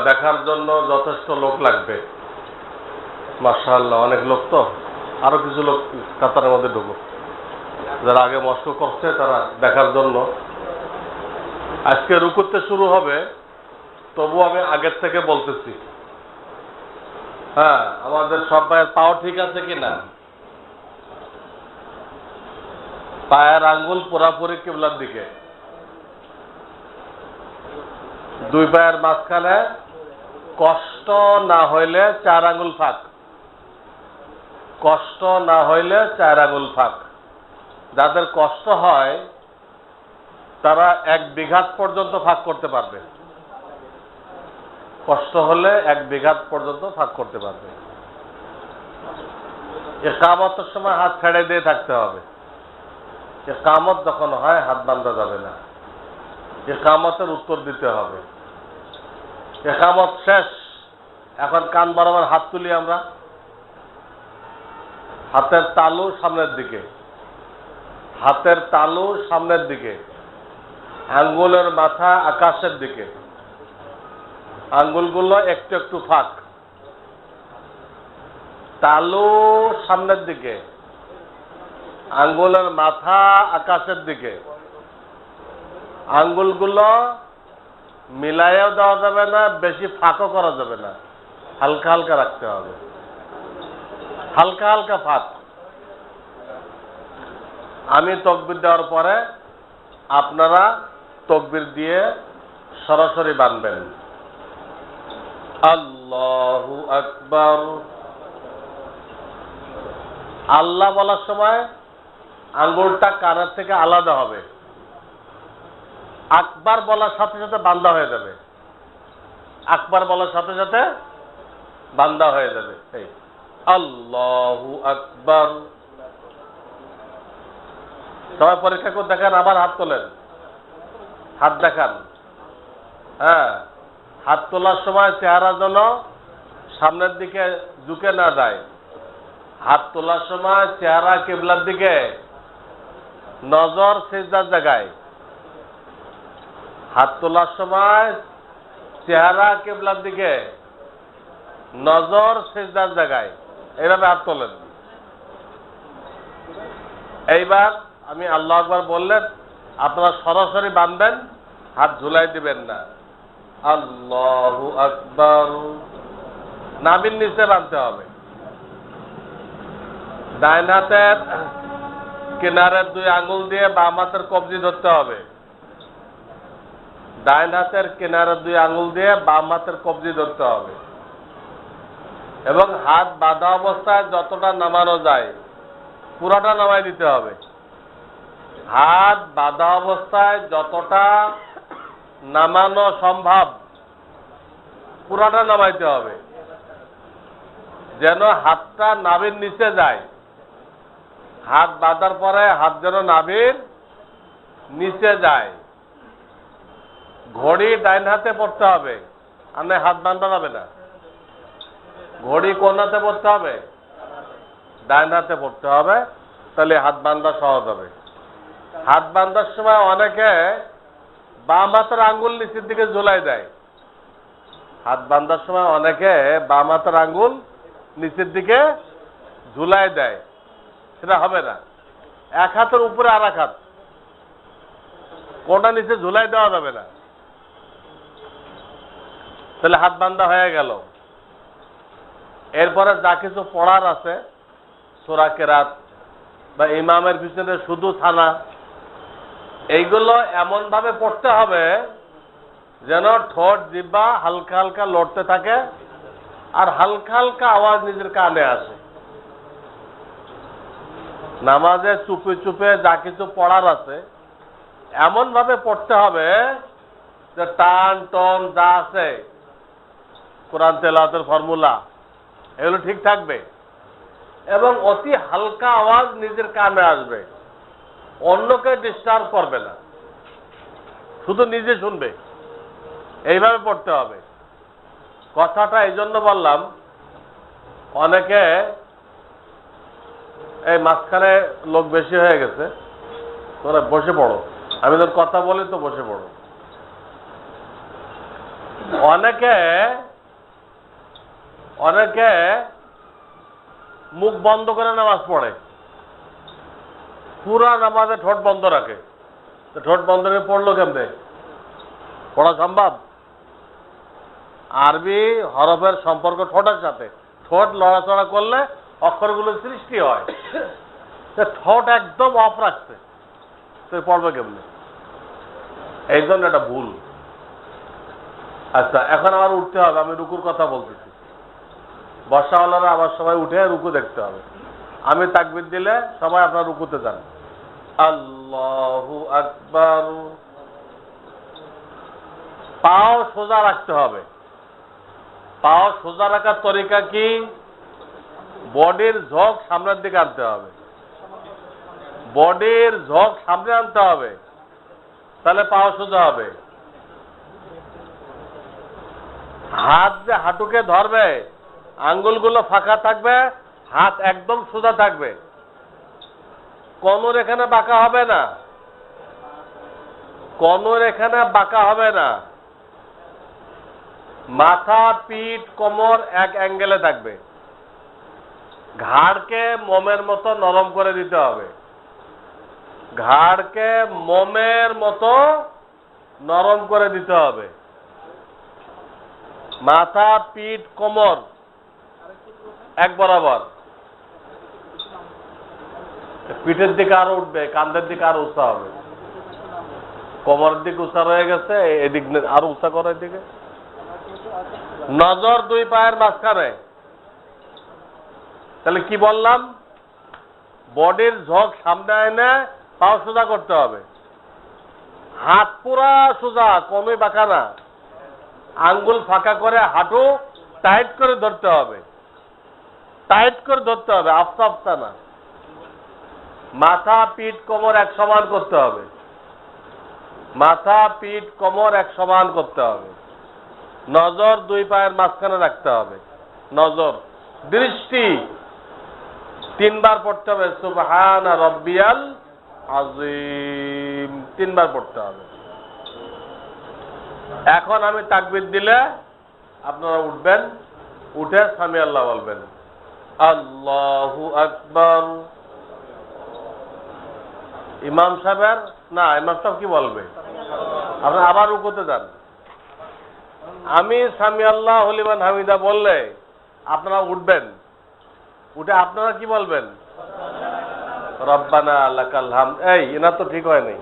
দেখার জন্য যথেষ্ট লোক লাগবে। মাশাআল্লাহ, অনেক লোক। তো আরো কিছু লোক কাতারের মধ্যে ঢুকো, যারা আগে মস্ক করছে তারা দেখার জন্য। আজকে রুকুতে শুরু হবে, তবু আমি আগের থেকে বলতেছি। হ্যাঁ, আমাদের সব পায়ের পাও ঠিক আছে কিনা? পায়ের আঙ্গুল পুরাপুরি কিবলার দিকে, দুই পায়ের মাঝখানে কষ্ট না হইলে 4 আঙ্গুল ফাঁক, কষ্ট না হইলে 4 আঙ্গুল ফাঁক। যাদের কষ্ট হয় তারা 1 বিঘাত পর্যন্ত ফাঁক করতে পারবে, কষ্ট হলে 1 বিঘাত পর্যন্ত ফাঁক করতে পারবে। ইকামতের সময় হাত ছেড়ে দিয়ে থাকতে হবে। ইকামত যখন হয় হাত বাঁধা যাবে না, ইকামতের উত্তর দিতে হবে। ইকামত শেষ, এখন কান বরাবর হাত তুলি আমরা, হাতের তালু সামনের দিকে, হাতের তালু সামনের দিকে, আঙ্গুলের মাথা আকাশের দিকে, আঙ্গুলগুলো একটু একটু ফাঁক, তালু সামনের দিকে, আঙ্গুলের মাথা আকাশের দিকে। আঙ্গুলগুলো মিলাইয়াও দেওয়া যাবে না, বেশি ফাঁকও করা যাবে না, হালকা হালকা রাখতে হবে, হালকা হালকা ফাঁক। আমি তকবির দেওয়ার পরে আপনারা তকবির দিয়ে সরাসরি বাঁধবেন। আল্লাহু আকবার। আল্লাহ বলার সময় আঙ্গুলটা কানের থেকে আলাদা হবে, আকবার বলার সাথে সাথে বান্দা হয়ে যাবে, আকবার বলার সাথে সাথে বান্দা হয়ে যাবে। এই আল্লাহু আকবার। সবাই পরীক্ষা করে দেখান, আবার হাত তোলেন, হাত দেখান। হ্যাঁ, হাত তোলার সময় চেহারা যেন সামনের দিকে ঝুঁকে না যায়। হাত তোলার সময় চেহারা কিবলার দিকে, নজর সিজদার জায়গায়। হাত তোলার সময় চেহারা কিবলার দিকে, নজর সিজদার জায়গায়। এইভাবে হাত তোলেন। এইবার আমি আল্লাহু আকবার বললেন, আপনারা সরাসরি বাঁধবেন, হাত ঝুলাই দিবেন না। আল্লাহু আকবার। নাভির নিচে বাঁধতে হবে। ডাইন হাতের কিনারের 2 আঙ্গুল দিয়ে বাম হাতের কবজি ধরতে হবে। ডাইন হাতের কিনারের 2 আঙ্গুল দিয়ে বাম হাতের কবজি ধরতে হবে এবং হাত বাঁধা অবস্থায় যতটা নামানো যায় পুরাটা নামাই দিতে হবে। হাত বাঁধা অবস্থায় যতটা নামানো সম্ভব পুরাটা নামাইতে হবে, যেন হাতটা নাভির নিচে যায়। হাত বাঁধার পরে হাত যেন নাভির নিচে যায়। ঘড়ি ডাইন হাতে পড়তে হবে, আর না হাত বাঁধা যাবে না। ঘড়ি কোন হাতে পড়তে হবে? ডাইন হাতে পড়তে হবে, তাহলে হাত বাঁধা সহজ হবে। হাত বাঁধার সময় অনেকে বাম হাতের আঙ্গুল নিচের দিকে ঝুলাই দেয়। হাত বাঁধার সময় অনেকে বাম হাতের আঙ্গুল নিচের দিকে ঝুলাই দেয়, সেটা হবে না। এক হাতের উপরে আর এক হাত, কোনটা নিচে ঝুলাই দেওয়া যাবে না। তাহলে হাত বান্ধা হয়ে গেল। এরপরে যা কিছু পড়ার আছে, সূরা কেরাত বা ইমামের পিছনে শুধু থানা, এইগুলো এমন ভাবে পড়তে হবে যেন ঠোঁট জিহ্বা হালকা হালকা লড়তে থাকে আর হালকা হালকা আওয়াজ নিজের কানে আসে। নামাজে চুপে চুপে যা কিছু পড়ার আছে এমন ভাবে পড়তে হবে যে টান টন যা আছে, কোরআন তেলাওয়াতের ফর্মুলা, এগুলো ঠিক থাকবে এবং অতি হালকা আওয়াজ নিজের কানে আসবে, অন্যকে ডিস্টার্ব করবে না, শুধু নিজে শুনবে। এইভাবে পড়তে হবে। কথাটা এই জন্য বললাম, অনেকে এই মাঝখানে লোক বেশি হয়ে গেছে, তোমরা বসে পড়ো, আমি তোর কথা বলি তো বসে পড়ো। অনেকে অনেকে মুখ বন্ধ করে নামাজ পড়ে, পুরা নামাজে ঠোঁট বন্ধ রাখে। ঠোঁট বন্ধ করে পড়লো কেমনে? পড়া সম্ভব? আরবি হরফের সম্পর্ক ঠোঁটের সাথে। ঠোঁট লড়াচড়া করলে অক্ষরগুলো সৃষ্টি হয়। ঠোঁট একদম অফ রাখছে, তুই পড়বে কেমনে? এই জন্য এটা ভুল। আচ্ছা, এখন আমার উঠতে হবে, আমি রুকুর কথা বলতেছি। বর্ষাওয়ালারা আবার সবাই উঠে রুকু দেখতে হবে। আমি তাকবীর দিলে সবাই আপনার রুকুতে যান। আল্লাহু আকবার। পাও সোজা রাখতে হবে। পাও সোজা রাখার তরিকা কি? বডির ঝোঁক সামনের দিকে আনতে হবে। বডির ঝোঁক সামনে আনতে হবে, তাহলে পাও সোজা হবে। হাত যে হাঁটুকে ধরবে, আঙ্গুলগুলো ফাঁকা থাকবে, হাত একদম সোজা থাকবে, কোমর এখানে বাঁকা হবে না, কোমর এখানে বাঁকা হবে না। মাথা, পিঠ, কোমর এক অ্যাঙ্গেলে থাকবে। ঘাড়কে মোমের মতো নরম করে দিতে হবে। ঘাড়কে মোমের মতো নরম করে দিতে হবে। মাথা, পিঠ, কোমর এক বরাবর। পিঠের দিকে আরো উঠবে, কাঁধের দিকে আরো উঁচা হবে। কোমরের দিকে উঁচা রয়ে গেছে, এদিক আরো উঁচা করার দিকে। নজর দুই পায়ের মাঝখানে। তাহলে কি বললাম? বডির ঝোঁক সামনে এনে পাও সোজা করতে হবে। হাত পুরা সোজা, কোনোই বাঁকা না। আঙ্গুল ফাঁকা করে হাঁটু টাইট করে ধরতে হবে, টাইট করে ধরতে হবে, আস্তে আস্তে না। মাথা, পিঠ, কোমর এক সমান করতে হবে। মাথা, পিঠ, কোমর এক সমান করতে হবে। নজর দুই পায়ের মাঝখানে রাখতে হবে। নজর, দৃষ্টি তিনবার পড়তে হবে। সুবহান রাব্বিয়াল আযীম তিনবার পড়তে হবে। এখন আমি তাকবীর দিলে আপনারা উঠবেন, উঠে সামি আল্লাহ বলবেন। আল্লাহু আকবার। ইমাম সাহেবের না, ইমাম সাহেব কি বলবে? আপনারা আবার রুকুতে যান। আমি সামি আল্লাহু লিমান হামিদা বললে আপনারা উঠবেন, উঠে আপনারা কি বলবেন? রব্বানা লাকাল হামদ। এই এনার তো ঠিক হয় নাই,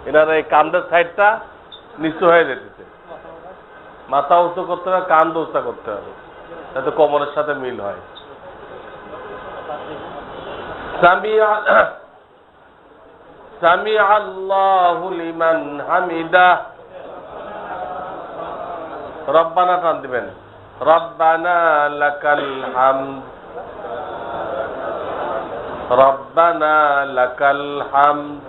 এনার এই কান্দের সাইডটা নিচু হয়ে যেতেছে। মাথা উঁচু করতে হবে, কান উঁচা করতে হবে, যাতে কোমরের সাথে মিল হয়। সামি আল্লাহু লিমান হামিদা। রব্বানা টান দিবেন। রব্বানা লাকাল হামদ। রব্বানা লাকাল হামদ।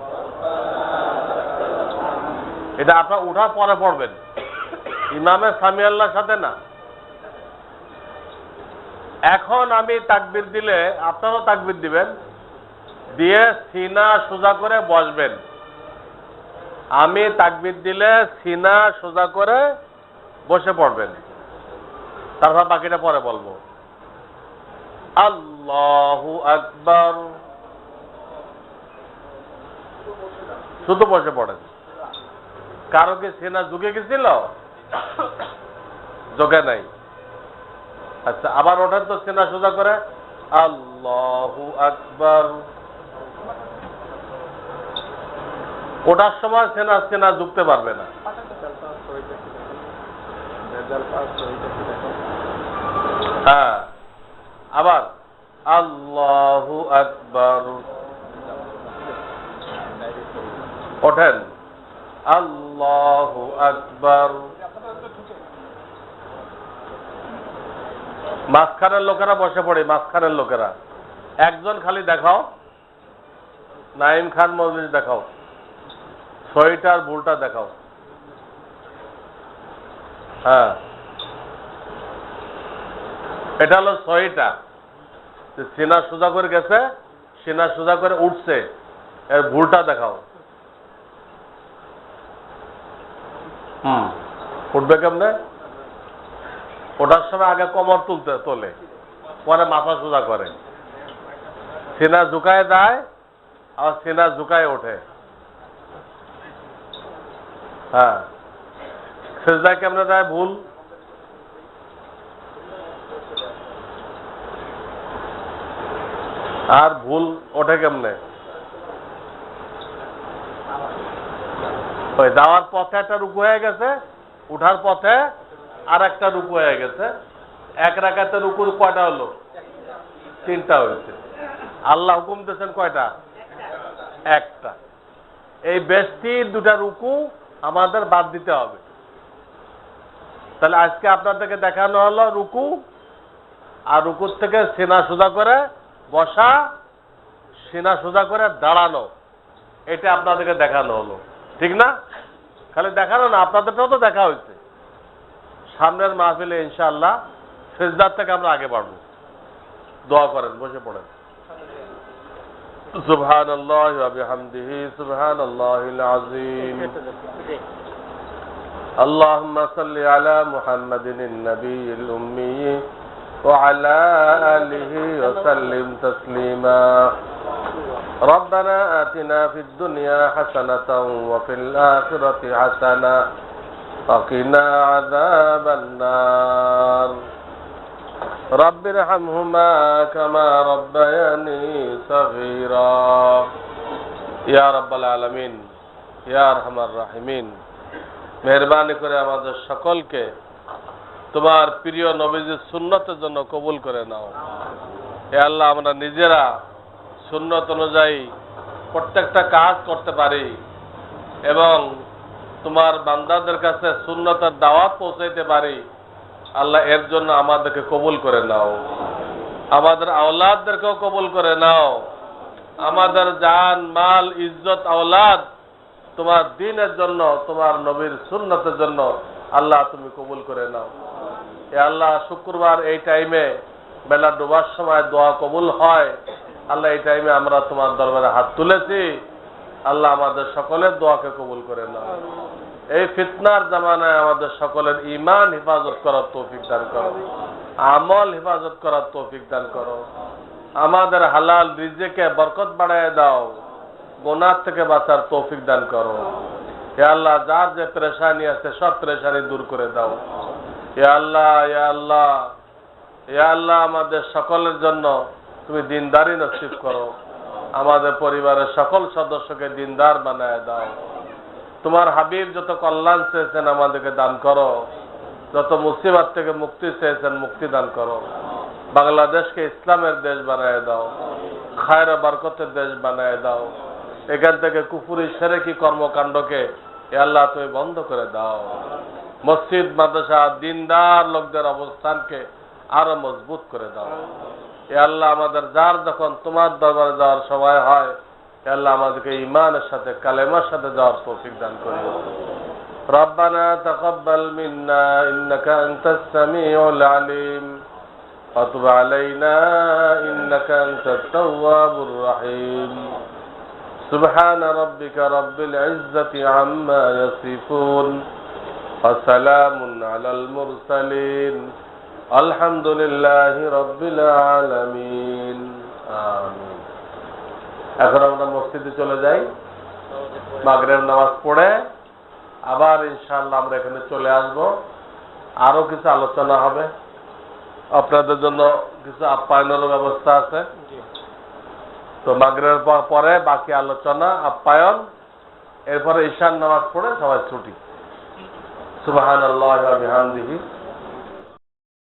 এটা আপনার উঠার পরে পড়বেন, ইমামের সামি আল্লাহর সাথে না। এখন আমি তাকবীর দিলে আপনারাও তাকবীর দিবেন, দিয়ে সিনা সোজা করে বসবেন। আমি তাকবীর দিলে সিনা সোজা করে বসে পড়বেন। তারপর বাকিটা পরে বলবো। আল্লাহু আকবার। শুধু বসে পড়েন। কারো কি সিনা ঝুঁকে গেছিল? ঝোঁকে নাই। আচ্ছা, আবার ওঠেন তো সিনা সোজা করে। আল্লাহু আকবার। ওঠার সময় সিনা ঝুঁকতে পারবে না। হ্যাঁ, আবার আল্লাহু আকবার। ওঠেন। আল্লাহু আকবার। মাঝখানের লোকেরা বসে পড়ে, মাঝখানের লোকেরা একজন খালি দেখাও। নাইম খান মজলিস দেখাও, ছয়টার ভুলটা দেখাও। হ্যাঁ, এটা হলো ছয়টা। সিনা সোজা করে গেছে, সিনা সোজা করে উঠছে, এর ভুলটা দেখাও। উঠবে কেমনে? ওঠার সময় আগে কোমর তোলে, পরে মাথা সোজা করে, সিনা ঝুঁকায় যায়, আর সিনা ঝুঁকায় ওঠে। হ্যাঁ, সেজদায় কেমনে যায়? ভুল। আর ভুল ওঠে কেমনে? ওই যাওয়ার পথে একটা রুকু হয়ে গেছে, উঠার পথে আর একটা রুকু হয়ে গেছে। এক রাকাতে রুকুর কয়টা হলো? 3টা হয়েছে। আল্লাহ হুকুম দিয়েছেন কয়টা? একটা। এই বেশটির 2টা রুকু আমাদের বাদ দিতে হবে। তাহলে আজকে আপনাদেরকে দেখানো হলো রুকু, আর রুকুর থেকে সিনা সোজা করে বসা, সিনা সোজা করে দাঁড়ানো, এটা আপনাদেরকে দেখানো হলো, ঠিক না? খালি দেখানো না, আপনাদেরটাও তো দেখা হয়েছে। সামনের মাহফিলে ইনশাআল্লাহ সিজদার থেকে আমরা আগে বাড়বো। দোয়া করেন, বসে পড়েন। সুবহানাল্লাহি ওয়া বিহামদিহি সুবহানাল্লাহিল আযীম। আল্লাহুম্মা সাল্লি আলা মুহাম্মাদিন নাবিয়্যিল উম্মি ওয়া আলা আলিহি ওয়া সাল্লিম তাসলিমা। ربنا آتنا في الدنيا حسنة وفي الآخرة حسنة وقنا عذاب النار رب ارحمهما كما ربياني صغيرا يا رب العالمين يا أرحم الراحمين। মেহেরবানি করে আমাদের সকলকে তোমার প্রিয় নবীজির সুন্নতের জন্য কবুল করে নাও। হে আল্লাহ, আমরা নিজেরা সুন্নত অনুযায়ী প্রত্যেকটা কাজ করতে পারি এবং তোমার বান্দাদের কাছে সুন্নতের দাওয়াত পৌঁছাইতে পারি। আল্লাহ, এর জন্য আমাদেরকে কবুল করে নাও, আমাদের আওলাদদেরকেও কবুল করে নাও, আমাদের জান মাল ইজ্জত আওলাদ তোমার দ্বীনের জন্য, তোমার নবীর সুন্নতের জন্য আল্লাহ তুমি কবুল করে নাও। এ আল্লাহ, শুক্রবার এই টাইমে বেলা ডোবার সময় দোয়া কবুল হয়। আল্লাহ, এই টাইমে আমরা তোমার দরবারে হাত তুলেছি। আল্লাহ, আমাদের সকলের দোয়াকে কবুল করে নাও। এই ফিতনার জামানায় আমাদের সকলের ঈমান হেফাজত করার তৌফিক দান করো, আমল হেফাজত করার তৌফিক দান করো। আমাদের হালাল রিজেকে বরকত বাড়ায় দাও, গুনাহ থেকে বাঁচার তৌফিক দান করো। হে আল্লাহ, যার যে পেরেশানি আছে সব পেরেশানি দূর করে দাও। হে আল্লাহ, হে আল্লাহ, হে আল্লাহ, আমাদের সকলের জন্য তুমি দিনদারি নসিব করো। আমাদের পরিবারের সকল সদস্যকে দিনদার বানায় দাও। তোমার হাবিব যত কল্যাণ চেয়েছেন আমাদেরকে দান করো, যত মুসিবত থেকে মুক্তি চেয়েছেন মুক্তি দান করো। বাংলাদেশকে ইসলামের দেশ বানায় দাও, খায়র বরকতের দেশ বানায় দাও। এখান থেকে কুফরি শিরকি কর্মকাণ্ডকে হে আল্লাহ তুমি বন্ধ করে দাও। মসজিদ মাদ্রাসা দিনদার লোকদের অবস্থানকে আরো মজবুত করে দাও। হে আল্লাহ, আমাদের যার যখন তোমার দরবারে যাওয়ার সময় হয়, হে আল্লাহ, আমাদেরকে ঈমানের সাথে কালেমার সাথে যাওয়ার তৌফিক দান করিও। রব্বানা তাকাব্বাল মিন্না ইন্নাকা আনতাস সামিউল আলিম ওয়া তুব আলাইনা ইন্নাকা আনতাত তাওয়াবুর রহিম। সুবহান রাব্বিকা রাব্বিল ইজ্জাতি আম্মা ইয়াসিফুন ওয়া সালামুন আলাল মুরসালিন আলহামদুলিল্লাহি রাব্বিল আলামিন। আমিন। এখন আমরা মসজিদে চলে যাই, মাগরিব নামাজ পড়ে আবার ইনশাআল্লাহ আমরা এখানে চলে আসব। আরো কিছু আলোচনা হবে, আপনাদের জন্য কিছু আপ্যায়নেরও ব্যবস্থা আছে। তো মাগরিবের পরে বাকি আলোচনা, আপ্যায়ন, এরপরে ঈশার নামাজ পড়ে সবাই ছুটি। সুবহানাল্লাহি ওয়া বিহামদিহি